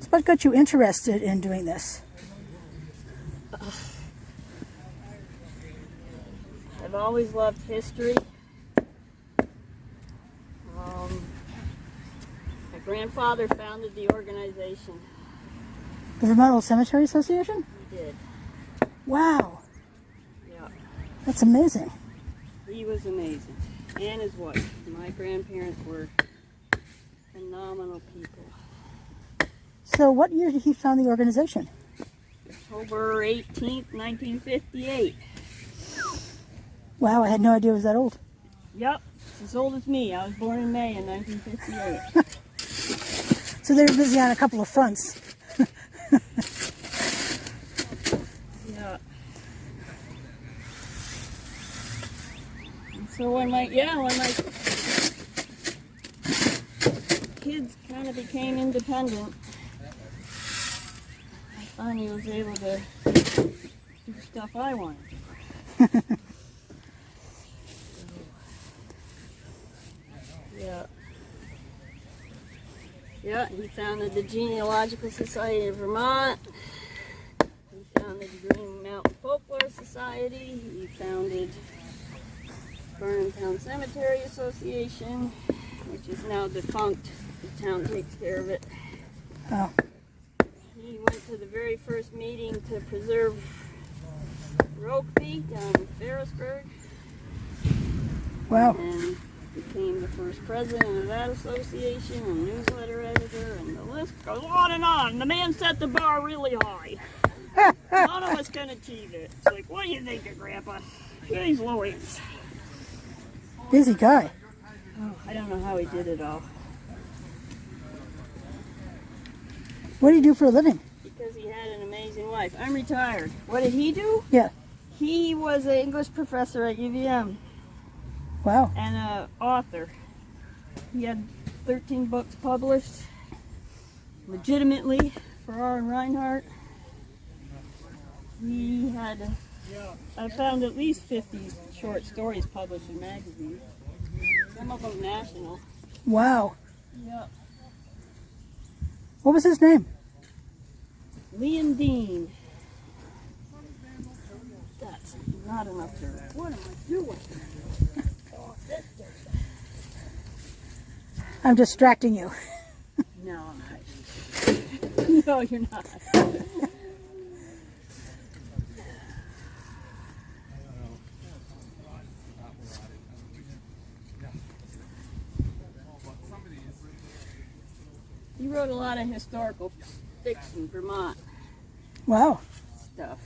What got you interested in doing this? I've always loved history. My grandfather founded the organization. The Vermont Old Cemetery Association? He did. Wow. Yeah. That's amazing. He was amazing. And his wife. My grandparents were phenomenal people. So what year did he found the organization? October 18th, 1958. Wow, I had no idea it was that old. Yep, it's as old as me. I was born in May in 1958. So they were busy on a couple of fronts. Yeah. And so when my kids kind of became independent, I finally was able to do stuff I wanted. Yeah. Yeah, he founded the Genealogical Society of Vermont. He founded the Green Mountain Folklore Society. He founded Vermont Cemetery Association, which is now defunct. The town takes care of it. Oh. He went to the very first meeting to preserve Rokeby down in Ferrisburg. Wow. And became the first president of that association and newsletter editor, and the list goes on and on. The man set the bar really high. None of us can achieve it. It's like, what do you think of Grandpa? He's Louise. Busy guy. Oh, I don't know how he did it all. What do you do for a living? Because he had an amazing wife. I'm retired. What did he do? Yeah. He was an English professor at UVM. Wow. And an author. He had 13 books published legitimately for R. and Reinhardt. He had, I found at least 50 short stories published in magazines. Some of them national. Wow. Yeah. What was his name? Leon Dean. That's not enough dirt. What am I doing? Oh, this dirt. I'm distracting you. No, I'm not. No, you're not. He wrote a lot of historical fiction, Vermont Wow. stuff.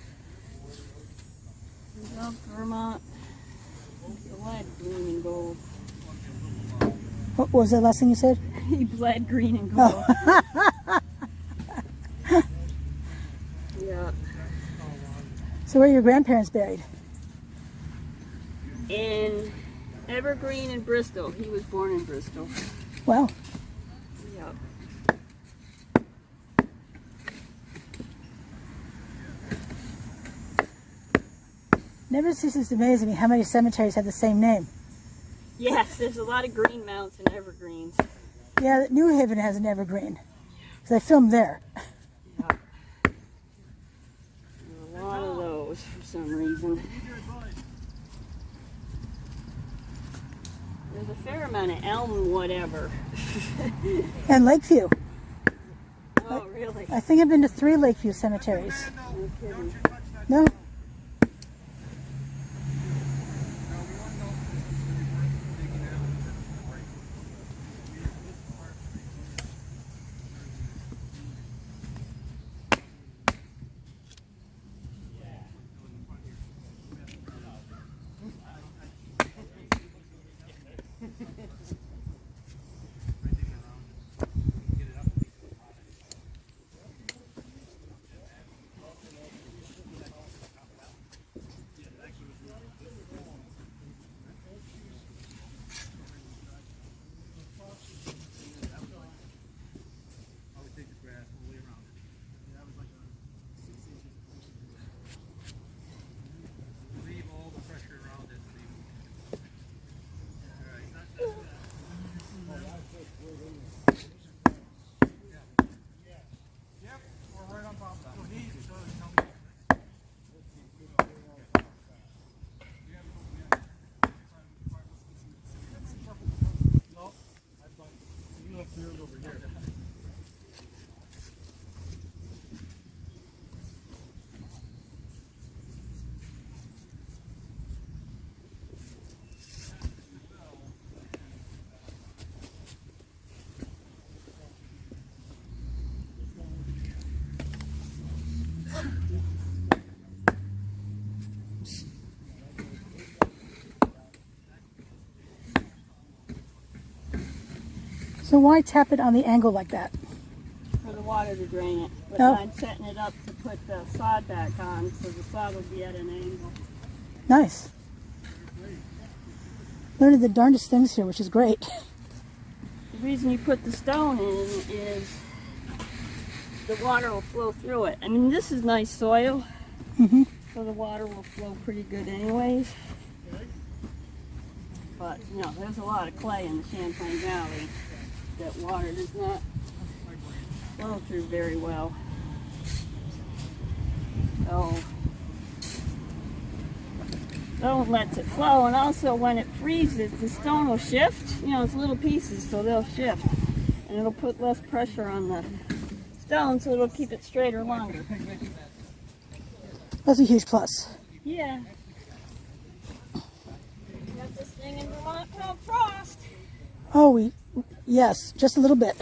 He loved Vermont. He bled green and gold. What was that last thing you said? He bled green and gold. Oh. Yeah. So where are your grandparents buried? In Evergreen and Bristol. He was born in Bristol. Wow. Yeah. Never ceases to amaze me how many cemeteries have the same name. Yes, there's a lot of green mounts and evergreens. Yeah, New Haven has an evergreen. Because I filmed there. Yeah. A lot of those for some reason. There's a fair amount of elm whatever. And Lakeview. Oh, really? I think I've been to 3 Lakeview cemeteries. No kidding. No? So why tap it on the angle like that? For the water to drain it. But Oh. I'm setting it up to put the sod back on, so the sod will be at an angle. Nice. Learning the darndest things here, which is great. The reason you put the stone in is the water will flow through it. I mean, this is nice soil, Mm-hmm. so the water will flow pretty good anyways. But, you know, there's a lot of clay in the Champlain Valley that water does not flow through very well. So, stone lets it flow, and also when it freezes, the stone will shift. You know, it's little pieces, so they'll shift. And it'll put less pressure on the stone, so it'll keep it straighter longer. That's a huge plus. Yeah. Got this thing in Vermont called frost. Oh, yes, just a little bit.